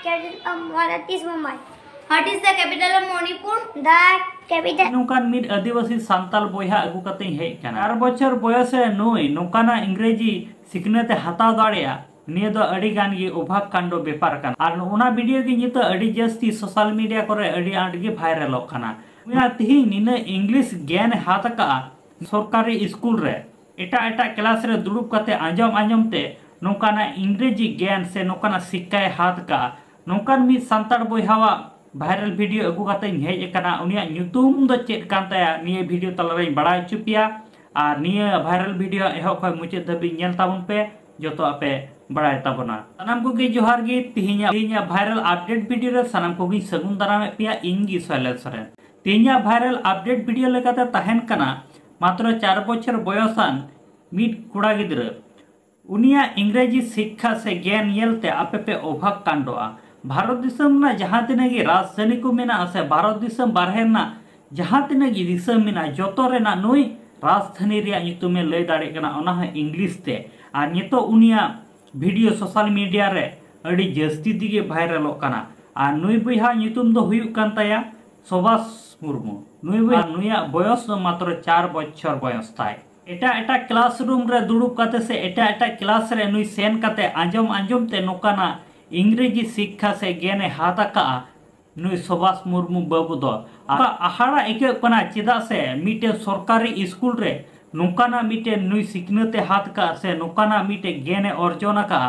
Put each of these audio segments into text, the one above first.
capital of Bharat is Mumbai. What is the capital of Manipur? The capital. नौकान मिड आदिवासी सांताल बोया अगु कते हेज काना 4 बछर बयस रे नुई नौकाना इंग्रेजी सिखनेते हताव दाड़िया निये दो अड़ी गान गे अभाग कांडो बेपार काना आर ओना वीडियो गे नितो अड़ी जस्ती सोशल मीडिया करे अड़ी आंट गे वायरल काना उना तिहि निने इंग्लिश ज्ञान हात का सरकारी स्कूल रे एटा एटा क्लास रे दुड़ुब कते आंजम आंजम ते नौकाना इंग्रेजी ज्ञान से नौकाना शिक्षाय हात का नौकान मिड सांताल बोयावा वायरल वीडियो अगु कते हेज काना उनिया ᱧᱩᱛᱩᱢ ᱫᱚ ᱪᱮᱫ ᱠᱟᱱ ᱛᱟᱭᱟ ᱱᱤᱭᱟᱹ ᱵᱷᱤᱰᱤᱭᱳ ᱛᱟᱞᱟᱨᱮᱧ ᱵᱟᱲᱟᱭ ᱦᱚᱪᱚ ᱯᱮᱭᱟ ᱟᱨ ᱱᱤᱭᱟᱹ ᱵᱷᱟᱭᱨᱟᱞ ᱵᱷᱤᱰᱤᱭᱳ ᱮᱦᱚᱵ ᱠᱷᱚᱱ ᱢᱩᱪᱟᱹᱫ ᱫᱷᱟᱹᱵᱤᱡ ᱧᱮᱞ ᱛᱟᱵᱚᱱ ᱯᱮ ᱡᱚᱛᱚ ᱟᱯᱮ ᱵᱟᱲᱟᱭ ᱛᱟᱵᱚᱱᱟ ᱥᱟᱱᱟᱢ ᱠᱚᱜᱮ ᱡᱚᱦᱟᱨ ᱜᱮ ᱛᱤᱦᱤᱧᱟᱜ ᱵᱷᱟᱭᱨᱟᱞ ᱟᱯᱰᱮᱴ ᱵᱷᱤᱰᱤᱭᱳ ᱨᱮ ᱥᱟᱱᱟᱢ ᱠᱚᱜᱮᱧ ᱥᱟᱹᱜᱩᱱ ᱫᱟᱨᱟᱢᱮᱫ ᱯᱮᱭᱟ ᱤᱧ ᱜᱮ ᱥᱚᱭᱞᱮᱱ ᱥᱚᱨᱮᱱ ᱛᱤᱦᱤᱧᱟᱜ ᱵᱷᱟᱭᱨᱟल ᱟᱯᱰᱮᱴ ᱵᱷᱤᱰᱤᱭᱳ ᱞᱮᱠᱟᱛᱮ ᱛᱟᱦᱮᱱ ᱠᱟᱱᱟ मात्र 4 बछर बयसान मिड कोड़ा गिद्रा उनिया इंग्रेजी शिक्षा से ज्ञान येलते आपे पे अभाग कांडोआ भारत दिसम ना जहाँ तिना गी राजधानी को मेना से भारत दिसम बारहे ना जहाँ तिना गी दिसम मेना जोतो रे ना नुई राजधानी रे ᱧᱩᱛᱩᱢে लय दाड़े कना ओना है इंग्लिश ते आर नितो उनिया वीडियो सोशल मीडिया रे अड़ी जस्ती दिगे वायरल कना आर नुई बयहा ᱧᱩᱛᱩᱢ दो हुयुक कान ताया सुभाष मुर्मू नुई बयहा नुया बयस मात्र 4 बछर बयस ताय एटा एटा क्लासरूम रे दुड़ुब काते से एटा एटा क्लास रे नुई सेन काते आंजम आंजम ते नोकाना इंग्रेजी शिक्षा से ज्ञाने हाता नुई सुभाष मुर्मू बाबू दो आहाड़ा एके कना चेदा से मिटे सरकारी स्कूल रे नोकाना मिटे नुई सिखनते हाथ का से नोकाना मिटे ज्ञाने अर्जन का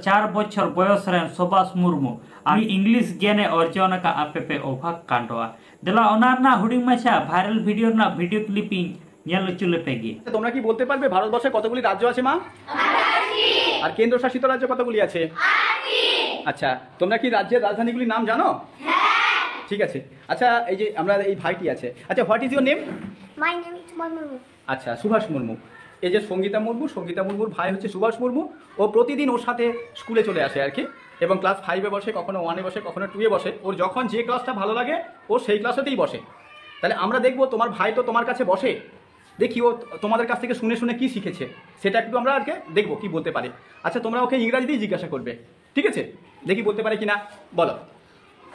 4 बछर बयस रे सुभाष मुर्मू आमी इंग्लिश ज्ञाने अर्जन का आपे पे अभाग कांडोआ देला ओनारना हुडिंग माछा भाइरल वीडियो ना वीडियो क्लिपिंग नेल चुले पेगी তোমরা কি বলতে পারবে ভারতবর্ষে কতগুলি রাজ্য আছে মা 8টি আর কেন্দ্রশাসিত রাজ্য কতগুলি আছে 8টি আচ্ছা তোমরা কি রাজ্যের রাজধানীগুলির নাম জানো হ্যাঁ ঠিক আছে আচ্ছা এই যে আমরা এই ভাইটি আছে আচ্ছা what is your name My name is Subhash Murmu. আচ্ছা সুভাষ মুর্মু এই যে সঙ্গীতা মুর্মুর ভাই হচ্ছে সুভাষ মুর্মু ও প্রতিদিন ওর সাথে স্কুলে চলে আসে আর কি এবং ক্লাস 5 এ বসে কখনো 1 এ বসে কখনো 2 এ বসে ওর যখন যে ক্লাসটা ভালো লাগে ও সেই ক্লাসেতেই বসে তাহলে আমরা দেখব তোমার ভাই তো তোমার কাছে বসে দেখি ও তোমাদের কাছ থেকে শুনে শুনে কি শিখেছে সেটা একটু আমরা আজকে দেখব কি বলতে পারে আচ্ছা তোমরা ওকে ইংরেজিতেই জিজ্ঞাসা করবে ঠিক আছে দেখি বলতে পারে কিনা বলো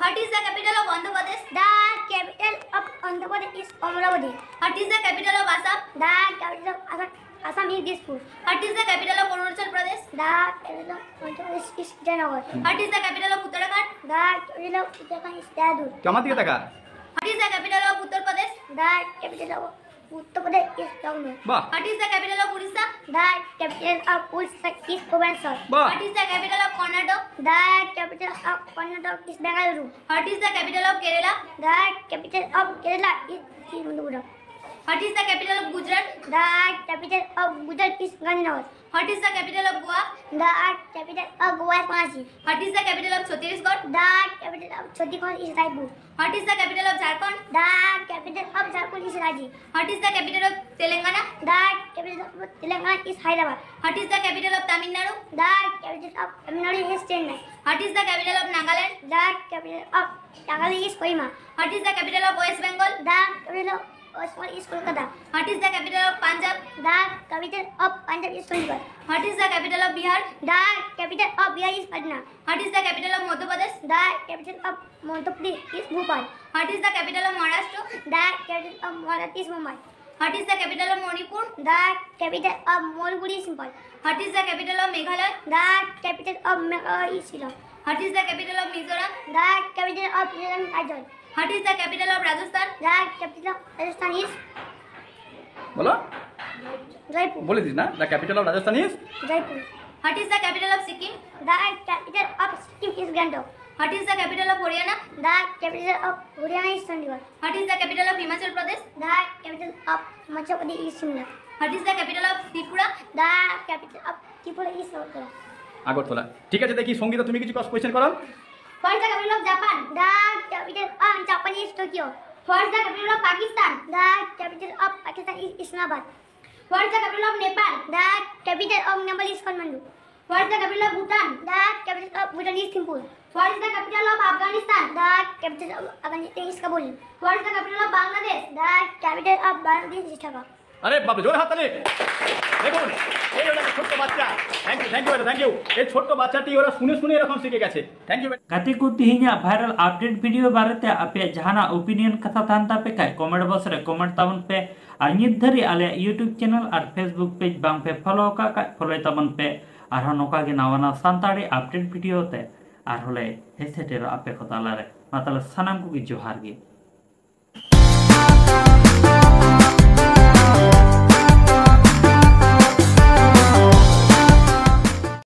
What is the capital of Andhra Pradesh? The capital of Andhra Pradesh is Amaravati. What is the capital of Assam? The capital of Assam is Dispur. What is the capital of Arunachal Pradesh? The capital of Arunachal Pradesh is Janagar. What is the capital of Uttarakhand? The capital of Uttarakhand is Dehradun. কেমন দিকে টাকা What is the capital of Uttar Pradesh? The capital of Uttar Pradesh is Lucknow. বাহ What is the capital of Odisha? The capital of Odisha is Bhubaneswar. বাহ What is the capital of Karnataka? The capital of Karnataka is Bengaluru. What is the capital of Kerala? The capital of Kerala is Tirunelveli. What is the capital of Gujarat? The capital of Gujarat is Gandhinagar. What is the capital of Goa? The capital of Goa is Panaji. What is the capital of Chhattisgarh? The capital of Chhattisgarh is Raipur. What is the capital of Jharkhand? The capital of Jharkhand is Ranchi. What is the capital of Telangana? The capital of Telangana is Hyderabad. What is the capital of Tamil Nadu? The capital of Tamil Nadu is Chennai. What is the capital of Nagaland? The capital of Nagaland is Kohima. What is the capital of West Bengal? The capital of West Bengal is Kolkata. What is the capital of Punjab? The capital of Punjab is Chandigarh. What is the capital of Bihar? The capital of Bihar is Patna. What is the capital of Madhya Pradesh? The capital of Madhya Pradesh is Bhopal. What is the capital of Maharashtra? The capital of Maharashtra is Mumbai. What is the capital of Manipur? The capital of Manipur is Impal. What is the capital of Meghalaya? The capital of Meghalaya is Shillong. What is the capital of Mizoram? The capital of Mizoram is Aizawl. What is the capital of Rajasthan? The capital of Rajasthan is বলো Jaipur. বলে this না the capital of Rajasthan is Jaipur. What is the capital of Sikkim? The capital of Sikkim is Gangtok. What is the capital of Haryana? The capital of Haryana is Chandigarh. What is the capital of Himachal Pradesh? The capital of Himachal Pradesh is Shimla. What is the capital of Tripura? The capital of Tripura is Agartala. Agartala ঠিক আছে দেখি সঙ্গীতা তুমি কিছু question করো What is the capital of Japan? The capital of Japan is Tokyo. What is the capital of Pakistan? The capital of Pakistan is Islamabad. What is the capital of Nepal? The capital of Nepal is Kathmandu. What is the capital of Bhutan? The capital of Bhutan is Thimphu. What is the capital of Afghanistan? The capital of Afghanistan is Kabul. What is the capital of Bangladesh? The capital of Bangladesh is Dhaka. আরে বাপ রে জোরে হাত তালি দেখুন এই হলো একটা ছোট্ট বাচ্চা। Thank you thank you. এই ছোট্ট বাচ্চাটি ওরা শুনে শুনে এরকম শিখে গেছে। Thank you. गाते को तिहिना वायरल अपडेट वीडियो बारेते आपे जहाना ओपिनियन कथा थान तापे काय कमेंट बॉक्स रे कमेंट ताबन पे और नित धरी आले यूट्यूब चैनल और फेसबुक पेज बांग पे फॉलो का फॉलो ताबन पे और नोका गे नावाना सानताड़ी अपडेट वीडियो ते और होले हे सेटेरो आपे खतालारे माताले सनाम को जोहार गे।